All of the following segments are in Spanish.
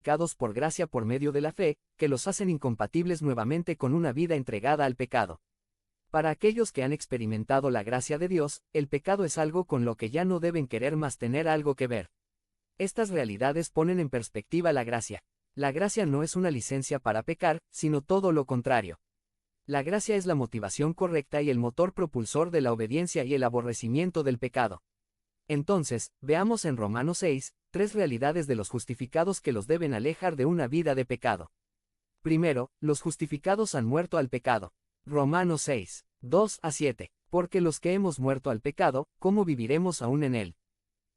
justificados por gracia por medio de la fe, que los hacen incompatibles nuevamente con una vida entregada al pecado. Para aquellos que han experimentado la gracia de Dios, el pecado es algo con lo que ya no deben querer más tener algo que ver. Estas realidades ponen en perspectiva la gracia. La gracia no es una licencia para pecar, sino todo lo contrario. La gracia es la motivación correcta y el motor propulsor de la obediencia y el aborrecimiento del pecado. Entonces, veamos en Romanos 6, 3 realidades de los justificados que los deben alejar de una vida de pecado. Primero, los justificados han muerto al pecado. Romanos 6, 2-7. Porque los que hemos muerto al pecado, ¿cómo viviremos aún en él?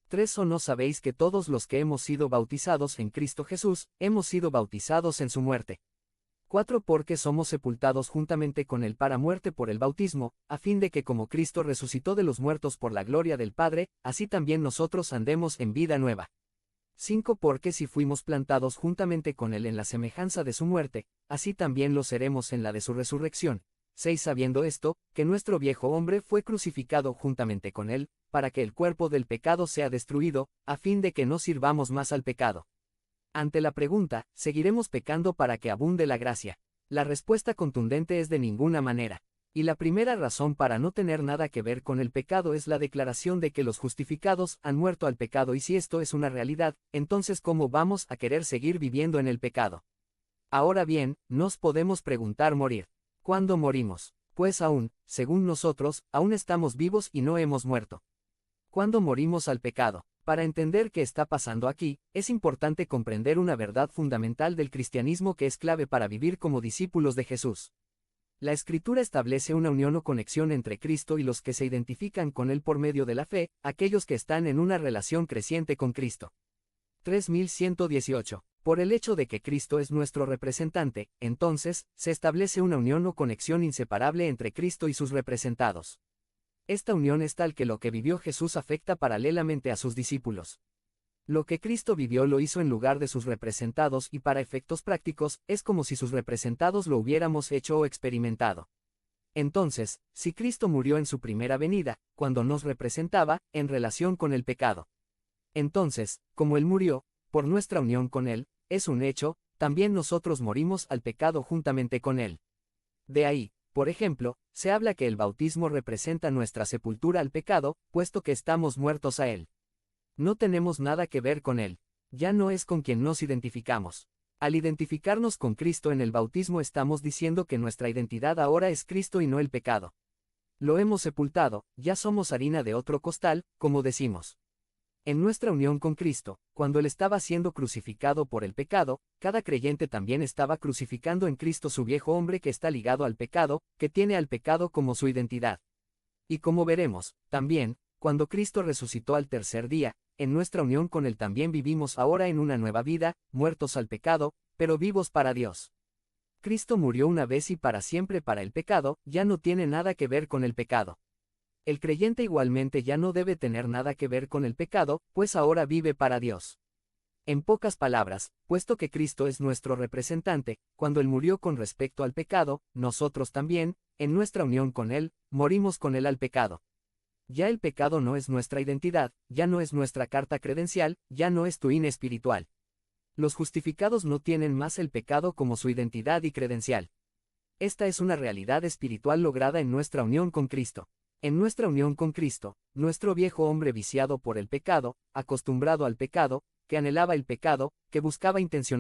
3. ¿O no sabéis que todos los que hemos sido bautizados en Cristo Jesús, hemos sido bautizados en su muerte? 4. Porque somos sepultados juntamente con él para muerte por el bautismo, a fin de que como Cristo resucitó de los muertos por la gloria del Padre, así también nosotros andemos en vida nueva. 5. Porque si fuimos plantados juntamente con él en la semejanza de su muerte, así también lo seremos en la de su resurrección. 6. Sabiendo esto, que nuestro viejo hombre fue crucificado juntamente con él, para que el cuerpo del pecado sea destruido, a fin de que no sirvamos más al pecado. Ante la pregunta, ¿seguiremos pecando para que abunde la gracia? La respuesta contundente es de ninguna manera. Y la primera razón para no tener nada que ver con el pecado es la declaración de que los justificados han muerto al pecado, y si esto es una realidad, entonces ¿cómo vamos a querer seguir viviendo en el pecado? Ahora bien, nos podemos preguntar ¿cuándo morimos? Pues aún, según nosotros, aún estamos vivos y no hemos muerto. ¿Cuándo morimos al pecado? Para entender qué está pasando aquí, es importante comprender una verdad fundamental del cristianismo que es clave para vivir como discípulos de Jesús. La Escritura establece una unión o conexión entre Cristo y los que se identifican con Él por medio de la fe, aquellos que están en una relación creciente con Cristo. 3118. Por el hecho de que Cristo es nuestro representante, entonces, se establece una unión o conexión inseparable entre Cristo y sus representados. Esta unión es tal que lo que vivió Jesús afecta paralelamente a sus discípulos. Lo que Cristo vivió lo hizo en lugar de sus representados y para efectos prácticos, es como si sus representados lo hubiéramos hecho o experimentado. Entonces, si Cristo murió en su primera venida, cuando nos representaba, en relación con el pecado. Entonces, como Él murió, por nuestra unión con Él, es un hecho, también nosotros morimos al pecado juntamente con Él. De ahí, por ejemplo, se habla que el bautismo representa nuestra sepultura al pecado, puesto que estamos muertos a él. No tenemos nada que ver con él. Ya no es con quien nos identificamos. Al identificarnos con Cristo en el bautismo estamos diciendo que nuestra identidad ahora es Cristo y no el pecado. Lo hemos sepultado, ya somos harina de otro costal, como decimos. En nuestra unión con Cristo, cuando Él estaba siendo crucificado por el pecado, cada creyente también estaba crucificando en Cristo su viejo hombre que está ligado al pecado, que tiene al pecado como su identidad. Y como veremos, también, cuando Cristo resucitó al tercer día, en nuestra unión con Él también vivimos ahora en una nueva vida, muertos al pecado, pero vivos para Dios. Cristo murió una vez y para siempre para el pecado, ya no tiene nada que ver con el pecado. El creyente igualmente ya no debe tener nada que ver con el pecado, pues ahora vive para Dios. En pocas palabras, puesto que Cristo es nuestro representante, cuando Él murió con respecto al pecado, nosotros también, en nuestra unión con Él, morimos con Él al pecado. Ya el pecado no es nuestra identidad, ya no es nuestra carta credencial, ya no es tu INE espiritual. Los justificados no tienen más el pecado como su identidad y credencial. Esta es una realidad espiritual lograda en nuestra unión con Cristo. En nuestra unión con Cristo, nuestro viejo hombre viciado por el pecado, acostumbrado al pecado, que anhelaba el pecado, que buscaba intencionalmente